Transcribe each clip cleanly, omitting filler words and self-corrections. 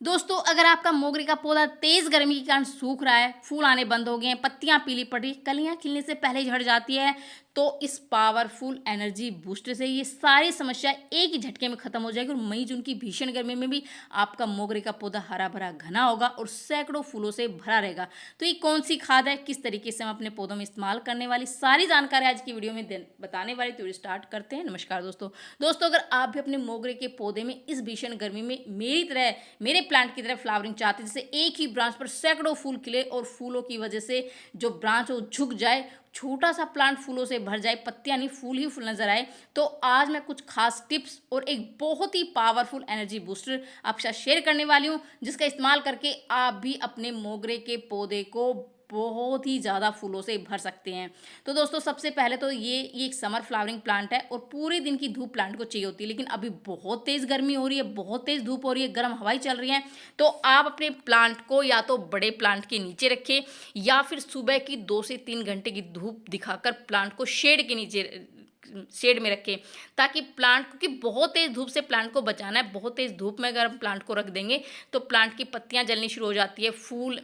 दोस्तों, अगर आपका मोगरे का पौधा तेज गर्मी के कारण सूख रहा है, फूल आने बंद हो गए हैं, पत्तियां पीली पड़ रही, कलियां खिलने से पहले ही झड़ जाती है, तो इस पावरफुल एनर्जी बूस्टर से ये सारी समस्या एक ही झटके में खत्म हो जाएगी और मई जून की भीषण गर्मी में भी आपका मोगरे का पौधा हरा भरा घना होगा और सैकड़ों फूलों से भरा रहेगा। तो ये कौन सी खाद है, किस तरीके से हम अपने पौधों में इस्तेमाल करने वाली सारी जानकारी आज की वीडियो में बताने वाली, तो स्टार्ट करते हैं। नमस्कार दोस्तों, अगर आप भी अपने मोगरे के पौधे में इस भीषण गर्मी में मेरी तरह, मेरे प्लांट की तरह फ्लावरिंग चाहते हैं, जैसे एक ही ब्रांच पर सैकड़ों फूल खिले और फूलों की वजह से जो ब्रांच हो झुक जाए, छोटा सा प्लांट फूलों से भर जाए, पत्तियां नहीं फूल ही फूल नजर आए, तो आज मैं कुछ खास टिप्स और एक बहुत ही पावरफुल एनर्जी बूस्टर आपके साथ शेयर करने वाली हूं, जिसका इस्तेमाल करके आप भी अपने मोगरे के पौधे को बहुत ही ज़्यादा फूलों से भर सकते हैं। तो दोस्तों, सबसे पहले तो ये एक समर फ्लावरिंग प्लांट है और पूरे दिन की धूप प्लांट को चाहिए होती है, लेकिन अभी बहुत तेज़ गर्मी हो रही है, बहुत तेज़ धूप हो रही है, गर्म हवाएं चल रही हैं, तो आप अपने प्लांट को या तो बड़े प्लांट के नीचे रखें या फिर सुबह की 2 से 3 घंटे की धूप दिखाकर प्लांट को शेड के नीचे, शेड में रखें, ताकि प्लांट, क्योंकि बहुत तेज़ धूप से प्लांट को बचाना है। बहुत तेज़ धूप में अगर हम प्लांट को रख देंगे तो प्लांट की पत्तियां जलनी शुरू हो जाती है, फूल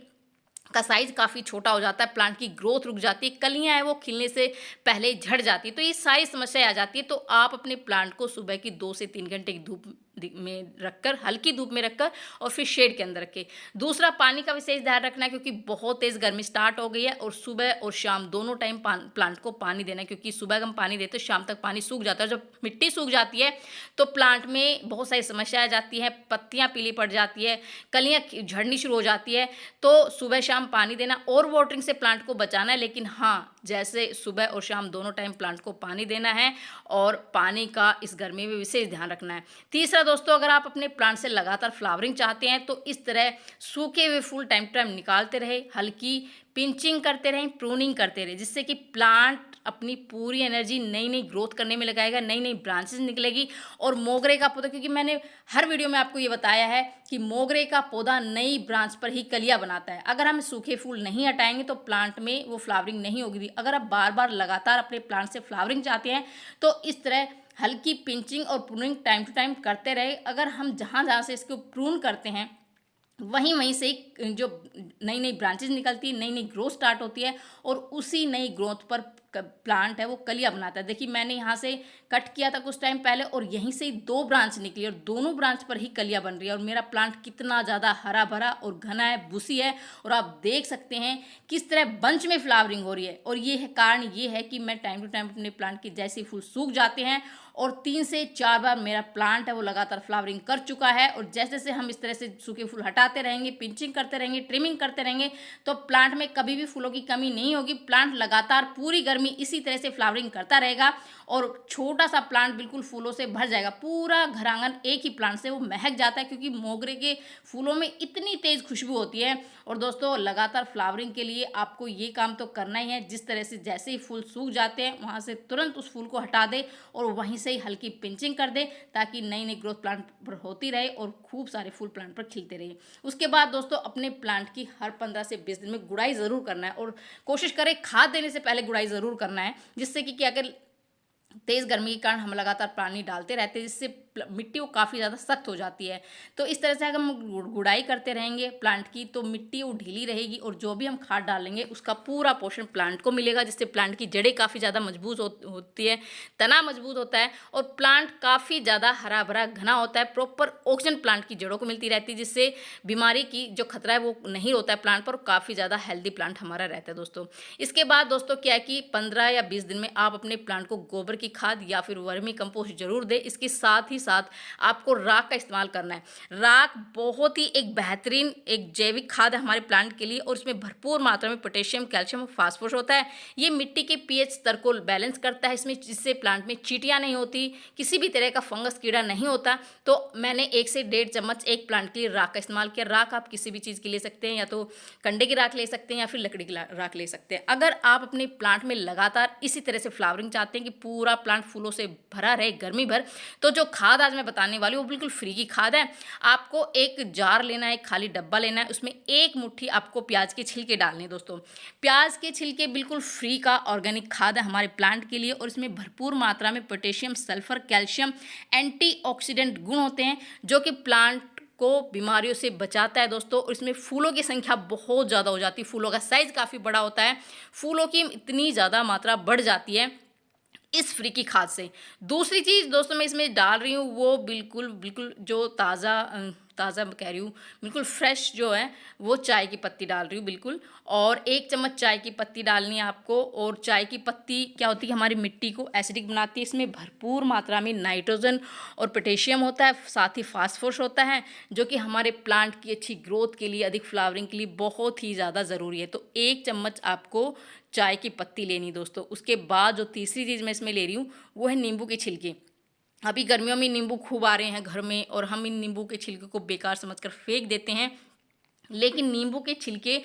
का साइज काफ़ी छोटा हो जाता है, प्लांट की ग्रोथ रुक जाती है, कलियां हैं वो खिलने से पहले झड़ जाती है, तो ये सारी समस्याएं आ जाती है। तो आप अपने प्लांट को सुबह की 2 से 3 घंटे की धूप में रखकर, हल्की धूप में रखकर और फिर शेड के अंदर रखें। दूसरा, पानी का विशेष ध्यान रखना है, क्योंकि बहुत तेज़ गर्मी स्टार्ट हो गई है और सुबह और शाम दोनों टाइम प्लांट को पानी देना है, क्योंकि सुबह हम पानी देते हैं, शाम तक पानी सूख जाता है। जब मिट्टी सूख जाती है तो प्लांट में बहुत सारी समस्याएं आ जाती हैं, पत्तियां पीली पड़ जाती है, कलियां झड़नी शुरू हो जाती है। तो सुबह शाम पानी देना और वाटरिंग से प्लांट को बचाना है, लेकिन हाँ, जैसे सुबह और शाम दोनों टाइम प्लांट को पानी देना है और पानी का इस गर्मी में विशेष ध्यान रखना है। तीसरा दोस्तों, अगर आप अपने प्लांट से लगातार फ्लावरिंग चाहते हैं तो इस तरह सूखे हुए फूल टाइम टू टाइम निकालते रहे, हल्की पिंचिंग करते रहें, प्रूनिंग करते रहे, जिससे कि प्लांट अपनी पूरी एनर्जी नई नई ग्रोथ करने में लगाएगा, नई नई ब्रांचेस निकलेगी। और मोगरे का पौधा, क्योंकि मैंने हर वीडियो में आपको ये बताया है कि मोगरे का पौधा नई ब्रांच पर ही कलियां बनाता है। अगर हम सूखे फूल नहीं हटाएंगे तो प्लांट में वो फ्लावरिंग नहीं होगी। अगर आप बार बार लगातार अपने प्लांट से फ्लावरिंग चाहते हैं तो इस तरह हल्की पिंचिंग और प्रूनिंग टाइम टू टाइम करते रहे। अगर हम जहाँ जहाँ से इसको प्रून करते हैं वहीं वहीं से जो नई नई ब्रांचेस निकलती है, नई नई ग्रोथ स्टार्ट होती है और उसी नई ग्रोथ पर प्लांट है वो कलियां बनाता है। देखिए, मैंने यहाँ से कट किया था कुछ टाइम पहले और यहीं से 2 ब्रांच निकली और दोनों ब्रांच पर ही कलियां बन रही है और मेरा प्लांट कितना ज़्यादा हरा भरा और घना है, बुसी है, और आप देख सकते हैं किस तरह बंच में फ्लावरिंग हो रही है। और ये है कारण, ये है कि मैं टाइम टू टाइम अपने प्लांट के जैसे फूल सूख जाते हैं और 3 से 4 बार मेरा प्लांट है वो लगातार फ्लावरिंग कर चुका है। और जैसे जैसे हम इस तरह से सूखे फूल हटाते रहेंगे, पिंचिंग करते रहेंगे, ट्रिमिंग करते रहेंगे, तो प्लांट में कभी भी फूलों की कमी नहीं होगी। प्लांट लगातार पूरी गर्मी इसी तरह से फ्लावरिंग करता रहेगा और छोटा सा प्लांट बिल्कुल फूलों से भर जाएगा। पूरा घर आंगन एक ही प्लांट से वो महक जाता है, क्योंकि मोगरे के फूलों में इतनी तेज खुशबू होती है। और दोस्तों, लगातार फ्लावरिंग के लिए आपको ये काम तो करना ही है, जिस तरह से जैसे ही फूल सूख जाते हैं वहाँ से तुरंत उस फूल को हटा दे और वहीं से ही हल्की पिंचिंग कर दे, ताकि नई नई ग्रोथ प्लांट पर होती रहे और खूब सारे फूल प्लांट पर खिलते रहे। उसके बाद दोस्तों, अपने प्लांट की हर 15 से 20 दिन में गुड़ाई ज़रूर करना है और कोशिश करें खाद देने से पहले गुड़ाई ज़रूर करना है, जिससे कि अगर तेज़ गर्मी के कारण हम लगातार पानी डालते रहते हैं, जिससे मिट्टी वो काफ़ी ज़्यादा सख्त हो जाती है। तो इस तरह से अगर हम गुड़ाई करते रहेंगे प्लांट की तो मिट्टी वो ढीली रहेगी और जो भी हम खाद डालेंगे उसका पूरा पोषण प्लांट को मिलेगा, जिससे प्लांट की जड़ें काफ़ी ज़्यादा मजबूत होती है, तना मजबूत होता है और प्लांट काफ़ी ज़्यादा हरा भरा घना होता है। प्रॉपर ऑक्सीजन प्लांट की जड़ों को मिलती रहती है, जिससे बीमारी की जो खतरा है वो नहीं होता है प्लांट पर, काफ़ी ज़्यादा हेल्दी प्लांट हमारा रहता है दोस्तों। इसके बाद दोस्तों क्या है कि 15 या 20 दिन में आप अपने प्लांट को गोबर की खाद या फिर वर्मी कंपोस्ट जरूर दें। इसके साथ ही साथ आपको राख का इस्तेमाल करना है। राख बहुत ही एक बेहतरीन एक जैविक खाद है हमारे प्लांट के लिए और इसमें भरपूर मात्रा में पोटेशियम, कैल्शियम और फास्फोरस होता है। ये मिट्टी के पीएच स्तर को बैलेंस करता है इसमें, जिससे प्लांट में चींटियां नहीं होती, किसी भी तरह का फंगस कीड़ा नहीं होता। तो मैंने 1 से 1.5 चम्मच एक प्लांट के लिए राख का इस्तेमाल किया। राख आप किसी भी चीज़ की ले सकते हैं, या तो कंडे की राख ले सकते हैं या फिर लकड़ी की राख ले सकते हैं। अगर आप अपने प्लांट में लगातार इसी तरह से फ्लावरिंग चाहते हैं कि पूरा प्लांट फूलों से भरा रहे गर्मी भर, तो जो खाद आज मैं बताने वाली हूँ वो बिल्कुल फ्री की खाद है। आपको एक जार लेना है, एक खाली डब्बा लेना है, उसमें 1 मुट्ठी आपको प्याज के छिलके डालने हैं दोस्तों। प्याज के छिलके बिल्कुल फ्री का ऑर्गेनिक खाद है हमारे प्लांट के लिए और इसमें भरपूर मात्रा में पोटेशियम, सल्फर, कैल्शियम, एंटीऑक्सीडेंट गुण होते हैं, जो कि प्लांट को बीमारियों से बचाता है दोस्तों। और इसमें फूलों की संख्या बहुत ज़्यादा हो जाती है, फूलों का साइज़ काफ़ी बड़ा होता है, फूलों की इतनी ज़्यादा मात्रा बढ़ जाती है इस फ्री की खाद से। दूसरी चीज़ दोस्तों मैं इसमें डाल रही हूँ वो बिल्कुल जो ताज़ा मैं कह रही हूँ, बिल्कुल फ्रेश जो है वो चाय की पत्ती डाल रही हूँ बिल्कुल। और 1 चम्मच चाय की पत्ती डालनी है आपको। और चाय की पत्ती क्या होती है, हमारी मिट्टी को एसिडिक बनाती है। इसमें भरपूर मात्रा में नाइट्रोजन और पोटेशियम होता है, साथ ही फास्फोरस होता है, जो कि हमारे प्लांट की अच्छी ग्रोथ के लिए, अधिक फ्लावरिंग के लिए बहुत ही ज़्यादा ज़रूरी है। तो 1 चम्मच आपको चाय की पत्ती लेनी दोस्तों। उसके बाद जो तीसरी चीज़ मैं इसमें ले रही हूँ वो है नींबू के छिलके। अभी गर्मियों में नींबू खूब आ रहे हैं घर में और हम इन नींबू के छिलके को बेकार समझकर फेंक देते हैं, लेकिन नींबू के छिलके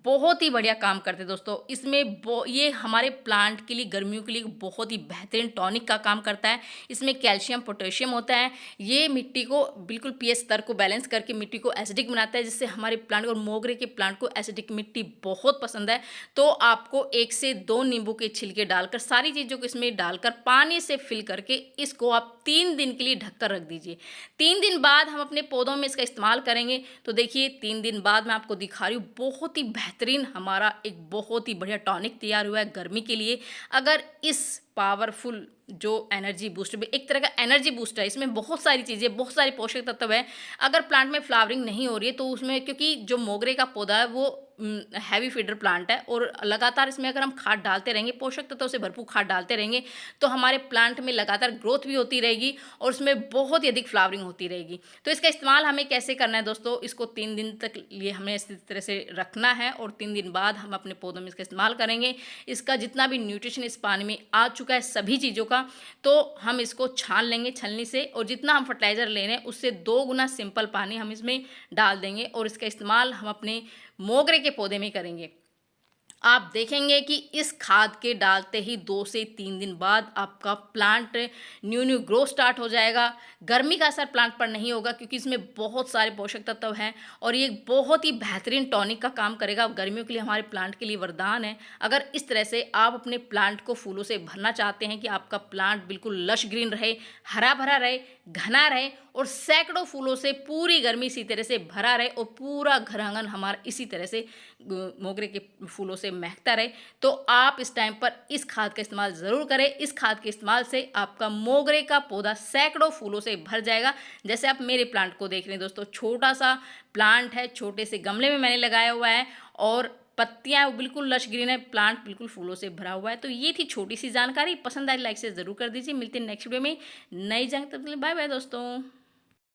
बहुत ही बढ़िया काम करते हैं दोस्तों। इसमें ये हमारे प्लांट के लिए, गर्मियों के लिए बहुत ही बेहतरीन टॉनिक का काम करता है। इसमें कैल्शियम पोटेशियम होता है, ये मिट्टी को बिल्कुल पीएच स्तर को बैलेंस करके मिट्टी को एसिडिक बनाता है, जिससे हमारे प्लांट और मोगरे के प्लांट को एसिडिक मिट्टी बहुत पसंद है। तो आपको 1 से 2 नींबू के छिलके डालकर, सारी चीज़ों को इसमें डालकर पानी से फिल करके इसको आप 3 दिन के लिए ढककर रख दीजिए। 3 दिन बाद हम अपने पौधों में इसका इस्तेमाल करेंगे। तो देखिए 3 दिन बाद मैं आपको दिखा रही हूँ, बहुत ही बेहतरीन हमारा एक बहुत ही बढ़िया टॉनिक तैयार हुआ है गर्मी के लिए। अगर इस पावरफुल जो एनर्जी बूस्टर, एक तरह का एनर्जी बूस्टर है, इसमें बहुत सारी चीज़ें, बहुत सारे पोषक तत्व हैं। अगर प्लांट में फ्लावरिंग नहीं हो रही है तो उसमें, क्योंकि जो मोगरे का पौधा है वो हैवी फीडर प्लांट है और लगातार इसमें अगर हम खाद डालते रहेंगे, पोषक तत्वों से भरपूर खाद डालते रहेंगे, तो हमारे प्लांट में लगातार ग्रोथ भी होती रहेगी और उसमें बहुत ही अधिक फ्लावरिंग होती रहेगी। तो इसका इस्तेमाल हमें कैसे करना है दोस्तों, इसको 3 दिन तक लिए हमें इस तरह से रखना है और 3 दिन बाद हम अपने पौधों में इसका इस्तेमाल करेंगे। इसका जितना भी न्यूट्रिशन इस पानी में आ चुका है सभी चीज़ों का, तो हम इसको छान लेंगे छलनी से, और जितना हम फर्टिलाइज़र ले रहे हैं उससे 2 गुना सिंपल पानी हम इसमें डाल देंगे और इसका इस्तेमाल हम अपने मोगरे के पौधे में करेंगे। आप देखेंगे कि इस खाद के डालते ही 2 से 3 दिन बाद आपका प्लांट न्यू ग्रो स्टार्ट हो जाएगा। गर्मी का असर प्लांट पर नहीं होगा, क्योंकि इसमें बहुत सारे पोषक तत्व हैं और ये बहुत ही बेहतरीन टॉनिक का काम करेगा। गर्मियों के लिए हमारे प्लांट के लिए वरदान है। अगर इस तरह से आप अपने प्लांट को फूलों से भरना चाहते हैं कि आपका प्लांट बिल्कुल लश ग्रीन रहे, हरा भरा रहे, घना रहे और सैकड़ों फूलों से पूरी गर्मी इसी तरह से भरा रहे और पूरा घर आंगन हमारा इसी तरह से मोगरे के फूलों से महकता रहे, तो आप इस टाइम पर इस खाद का इस्तेमाल ज़रूर करें। इस खाद के इस्तेमाल से आपका मोगरे का पौधा सैकड़ों फूलों से भर जाएगा। जैसे आप मेरे प्लांट को देख रहे हैं दोस्तों, छोटा सा प्लांट है, छोटे से गमले में मैंने लगाया हुआ है और पत्तियां बिल्कुल लश ग्रीन है, प्लांट बिल्कुल फूलों से भरा हुआ है। तो ये थी छोटी सी जानकारी। पसंद आई लाइक से ज़रूर कर दीजिए। मिलते हैं नेक्स्ट वीडियो में नई जानकारी। बाय बाय दोस्तों।